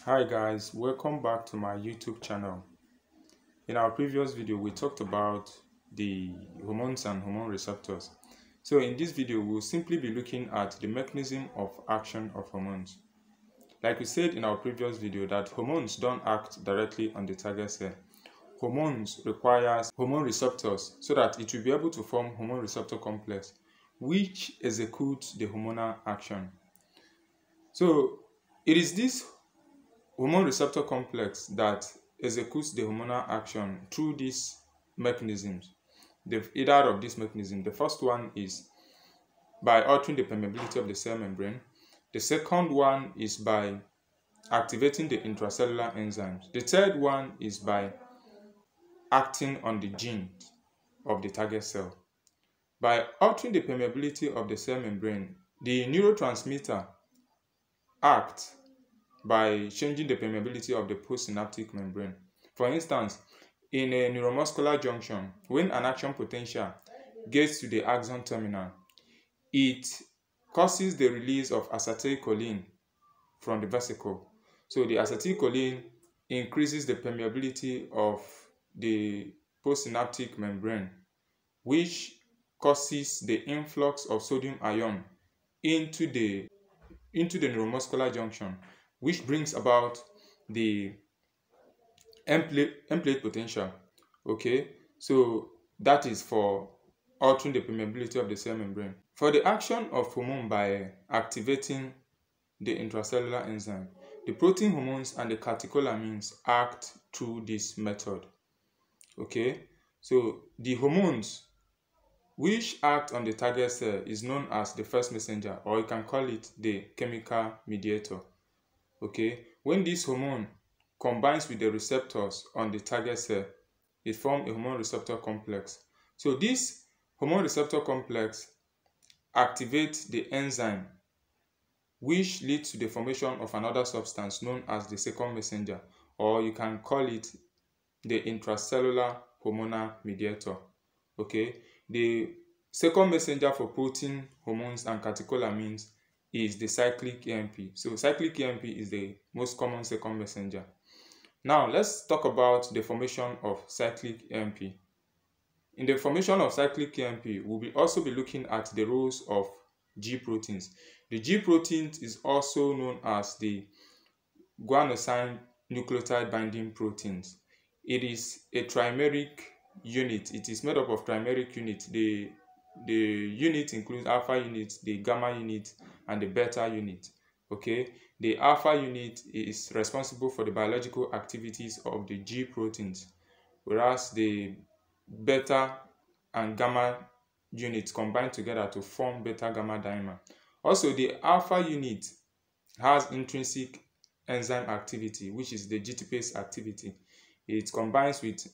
Hi guys, welcome back to my YouTube channel. In our previous video, we talked about the hormones and hormone receptors. So in this video, we'll simply be looking at the mechanism of action of hormones. Like we said in our previous video that hormones don't act directly on the target cell. Hormones requires hormone receptors so that it will be able to form hormone receptor complex, which executes the hormonal action. So it is this hormone receptor complex that executes the hormonal action through these mechanisms. Either of these mechanisms. The first one is by altering the permeability of the cell membrane. The second one is by activating the intracellular enzymes. The third one is by acting on the genes of the target cell. By altering the permeability of the cell membrane, the neurotransmitter acts by changing the permeability of the postsynaptic membrane. For instance, in a neuromuscular junction, when an action potential gets to the axon terminal, it causes the release of acetylcholine from the vesicle. So the acetylcholine increases the permeability of the postsynaptic membrane, which causes the influx of sodium ion into the neuromuscular junction, which brings about the end plate potential. Okay, so that is for altering the permeability of the cell membrane. For the action of hormone by activating the intracellular enzyme, the protein hormones and the catecholamines act through this method. Okay, so the hormones which act on the target cell is known as the first messenger, or you can call it the chemical mediator. Okay, when this hormone combines with the receptors on the target cell, it forms a hormone receptor complex. So this hormone receptor complex activates the enzyme, which leads to the formation of another substance known as the second messenger, or you can call it the intracellular hormonal mediator. Okay, the second messenger for protein hormones and catecholamines is the cyclic AMP. So cyclic AMP is the most common second messenger. Now let's talk about the formation of cyclic AMP. In the formation of cyclic AMP, we will also be looking at the roles of G proteins. The G proteins is also known as the guanosine nucleotide binding proteins. It is a trimeric unit. It is made up of trimeric units. The unit includes alpha unit, the gamma unit, and the beta unit. Okay, the alpha unit is responsible for the biological activities of the G proteins, whereas the beta and gamma units combine together to form beta gamma dimer. Also, the alpha unit has intrinsic enzyme activity, which is the GTPase activity. It combines with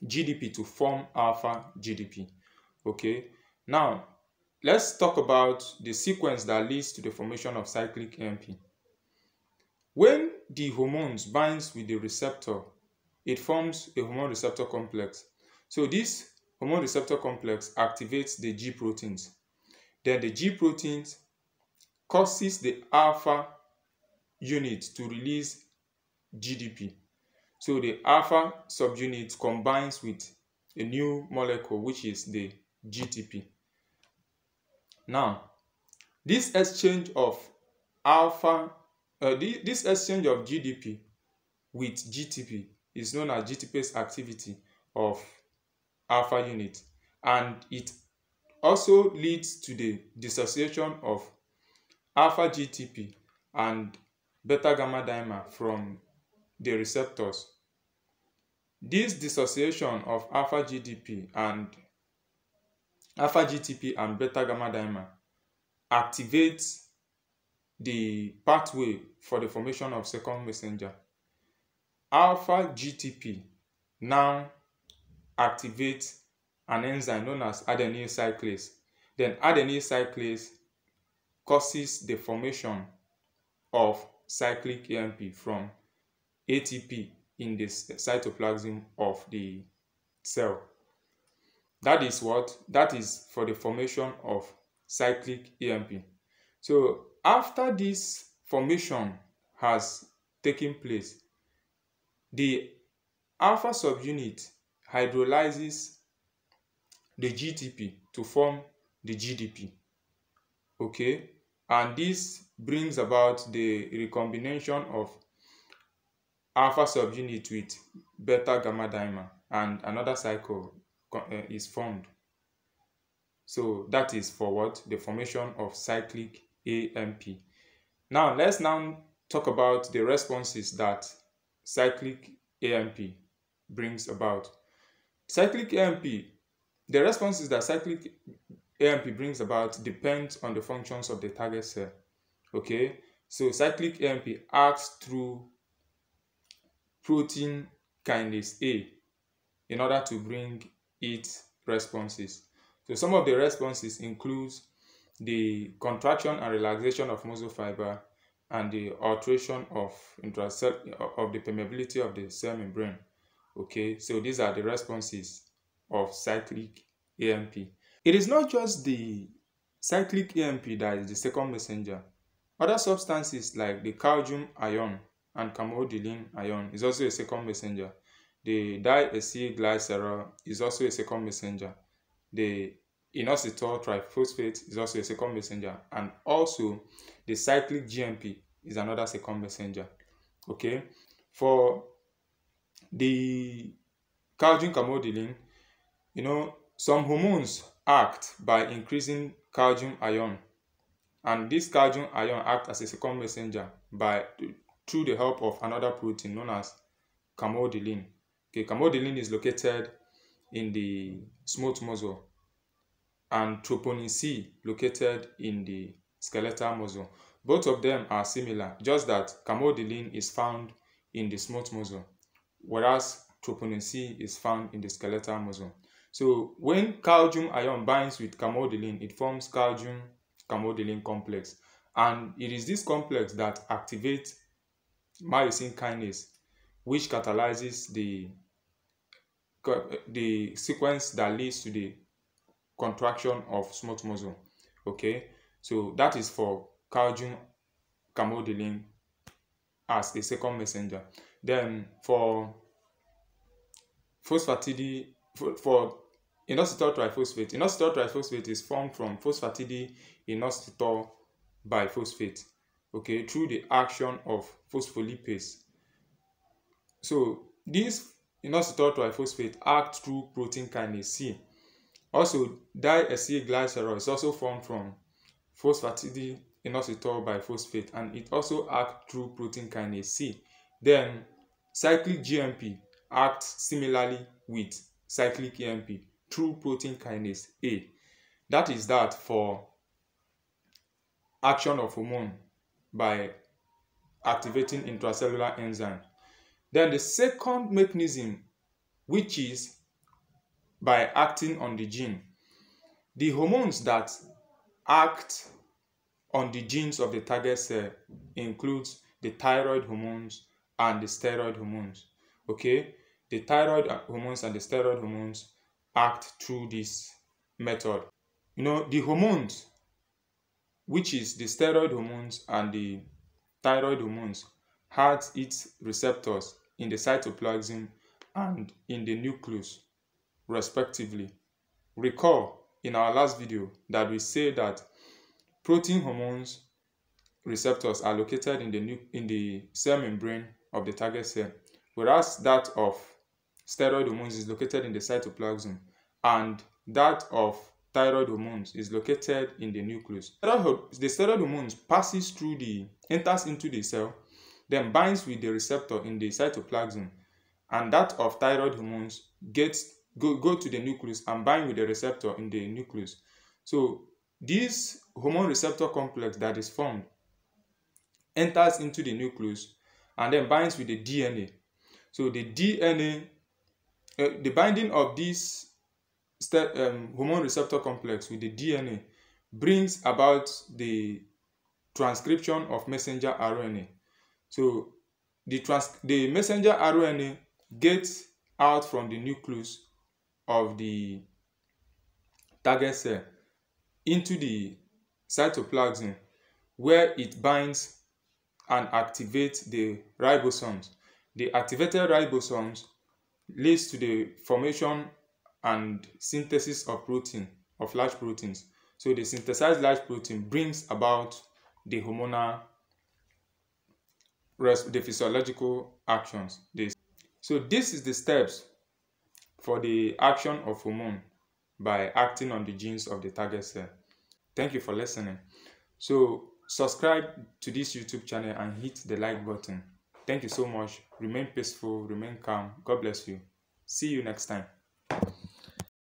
GDP to form alpha GDP. Okay, now let's talk about the sequence that leads to the formation of cyclic AMP. When the hormones binds with the receptor, it forms a hormone receptor complex. So this hormone receptor complex activates the G proteins. Then the G proteins causes the alpha unit to release GDP. So the alpha subunit combines with a new molecule, which is the GTP. Now, this exchange of this exchange of GDP with GTP is known as GTPase activity of alpha unit, and it also leads to the dissociation of alpha GTP and beta gamma dimer from the receptors. This dissociation of alpha GTP and beta gamma dimer activates the pathway for the formation of second messenger. Alpha GTP now activates an enzyme known as adenyl cyclase. Then adenyl cyclase causes the formation of cyclic AMP from ATP in the cytoplasm of the cell. That is what? That is for the formation of cyclic AMP. So after this formation has taking place, the alpha subunit hydrolyzes the GTP to form the GDP. Okay, and this brings about the recombination of alpha subunit with beta gamma dimer, and another cycle is formed. So that is for what? The formation of cyclic AMP. Now let's talk about the responses that cyclic AMP brings about. Cyclic AMP, the responses that cyclic AMP brings about depends on the functions of the target cell. Okay, so cyclic AMP acts through protein kinase A in order to bring its responses. So some of the responses includes the contraction and relaxation of muscle fiber and the alteration of the permeability of the cell membrane. Okay, so these are the responses of cyclic AMP. It is not just the cyclic AMP that is the second messenger. Other substances like the calcium ion and camodylin ion is also a second messenger. The diacylglycerol is also a second messenger. The inositol triphosphate is also a second messenger, and also the cyclic GMP is another second messenger. Okay, for the calcium camodylin, some hormones act by increasing calcium ion, and this calcium ion acts as a second messenger through the help of another protein known as camodylin. Okay, camodylin is located in the smooth muscle, and troponin C located in the skeletal muscle. Both of them are similar, just that camodylin is found in the smooth muscle, whereas troponin C is found in the skeletal muscle. So when calcium ion binds with camodylin, it forms calcium camodylin complex, and it is this complex that activates myosin kinase, which catalyzes the sequence that leads to the contraction of smooth muscle. Okay, so that is for calcium camodylin as a second messenger. Then for phosphatidylcholine, for inositol triphosphate is formed from phosphatidylinositol biphosphate, okay, through the action of phospholipase. So this inositol triphosphate acts through protein kinase C. Also, diacylglycerol is also formed from phosphatidylinositol biphosphate, and it also acts through protein kinase C. Then cyclic GMP acts similarly with cyclic AMP through protein kinase A. That is that for action of hormone by activating intracellular enzyme. Then the second mechanism, which is by acting on the gene. The hormones that act on the genes of the target cell includes the thyroid hormones and the steroid hormones. Okay, the thyroid hormones and the steroid hormones act through this method. The hormones, which is the steroid hormones and the thyroid hormones, has its receptors in the cytoplasm and in the nucleus, respectively. Recall in our last video that we say that protein hormones receptors are located in the cell membrane of the target cell, whereas that of steroid hormones is located in the cytoplasm, and that of thyroid hormones is located in the nucleus. The steroid hormones enters into the cell, then binds with the receptor in the cytoplasm, and that of thyroid hormones go to the nucleus and bind with the receptor in the nucleus. So this hormone receptor complex that is formed enters into the nucleus and then binds with the DNA. So the DNA, the binding of this hormone receptor complex with the DNA brings about the transcription of messenger RNA. So the messenger RNA gets out from the nucleus of the target cell into the cytoplasm, where it binds and activate the ribosomes. The activated ribosomes leads to the formation and synthesis of protein, of large proteins. So the synthesized large protein brings about the hormonal, the physiological actions. So this is the steps for the action of hormone by acting on the genes of the target cell. Thank you for listening. So subscribe to this YouTube channel and hit the like button. Thank you so much. Remain peaceful, remain calm. God bless you. See you next time.